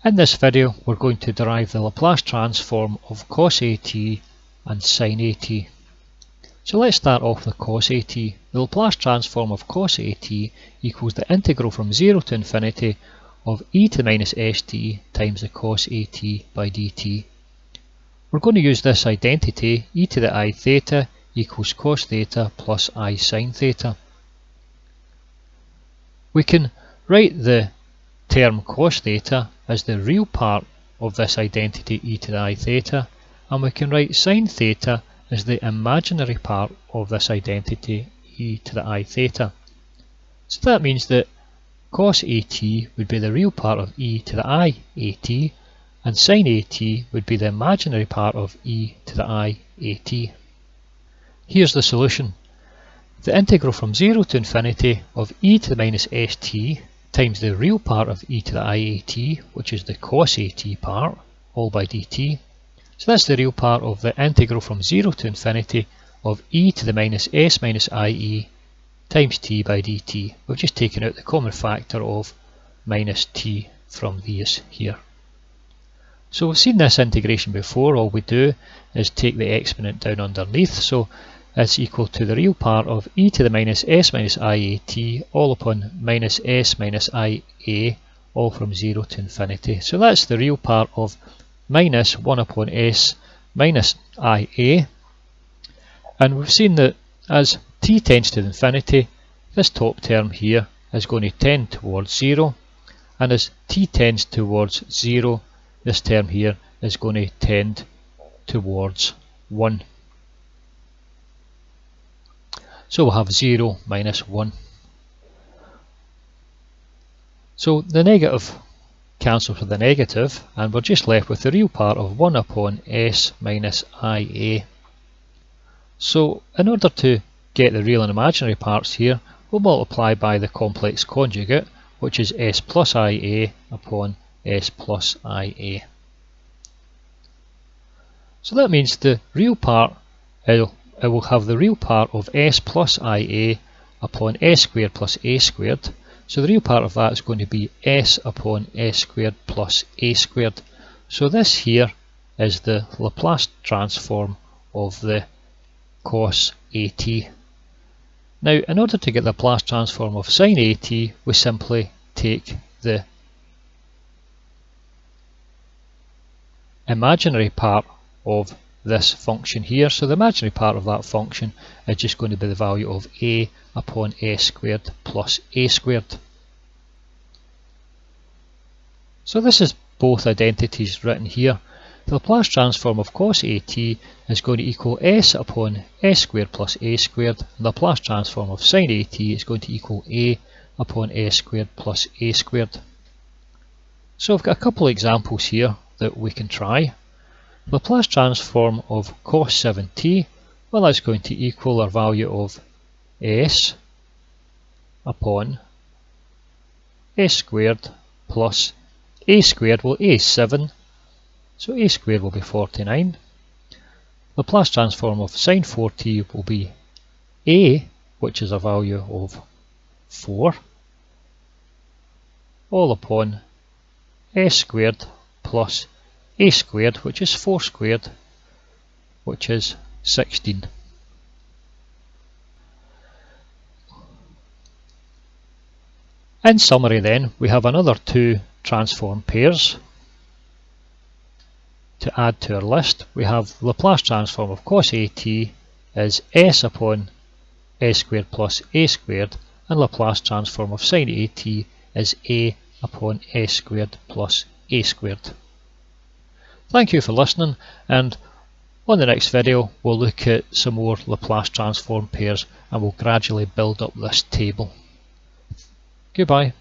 In this video we're going to derive the Laplace transform of cos AT and sin AT. So let's start off with cos AT. The Laplace transform of cos AT equals the integral from 0 to infinity of e to the minus st times the cos AT by dt. We're going to use this identity, e to the I theta equals cos theta plus I sin theta. We can write the term cos theta as the real part of this identity e to the I theta, and we can write sin theta as the imaginary part of this identity e to the I theta. So that means that cos AT would be the real part of e to the I AT, and sin AT would be the imaginary part of e to the I AT. Here's the solution. The integral from 0 to infinity of e to the minus st times the real part of e to the I AT, which is the cos AT part, all by dt. So that's the real part of the integral from 0 to infinity of e to the minus s minus IE times t by dt. We've just taken out the common factor of minus t from these here. So we've seen this integration before. All we do is take the exponent down underneath, so it's equal to the real part of e to the minus s minus IAT all upon minus s minus IA, all from 0 to infinity. So that's the real part of minus 1 upon s minus IA. And we've seen that as t tends to infinity, this top term here is going to tend towards 0, and as t tends towards 0, this term here is going to tend towards 1. So we'll have 0 minus 1. So the negative cancels with the negative, and we're just left with the real part of 1 upon s minus IA. So in order to get the real and imaginary parts here, we'll multiply by the complex conjugate, which is s plus IA upon s plus IA. So that means the real part, it will have the real part of s plus IA upon s squared plus a squared. So the real part of that is going to be s upon s squared plus a squared. So this here is the Laplace transform of the cos AT. Now, in order to get the Laplace transform of sin AT, we simply take the imaginary part of this function here. So the imaginary part of that function is just going to be the value of a upon s squared plus a squared. So this is both identities written here. The Laplace transform of cos AT is going to equal s upon s squared plus a squared, and the Laplace transform of sin AT is going to equal a upon s squared plus a squared. So I've got a couple of examples here that we can try. Laplace transform of cos 7t, well, that's going to equal our value of s upon s squared plus a squared. Well, a is 7, so a squared will be 49. Laplace transform of sin 4t will be a, which is a value of 4, all upon s squared plus a squared, which is 4 squared, which is 16. In summary then, we have another two transform pairs to add to our list. We have Laplace transform of cos AT is s upon s squared plus a squared, and Laplace transform of sin AT is a upon s squared plus a squared. Thank you for listening, and on the next video we'll look at some more Laplace transform pairs and we'll gradually build up this table. Goodbye.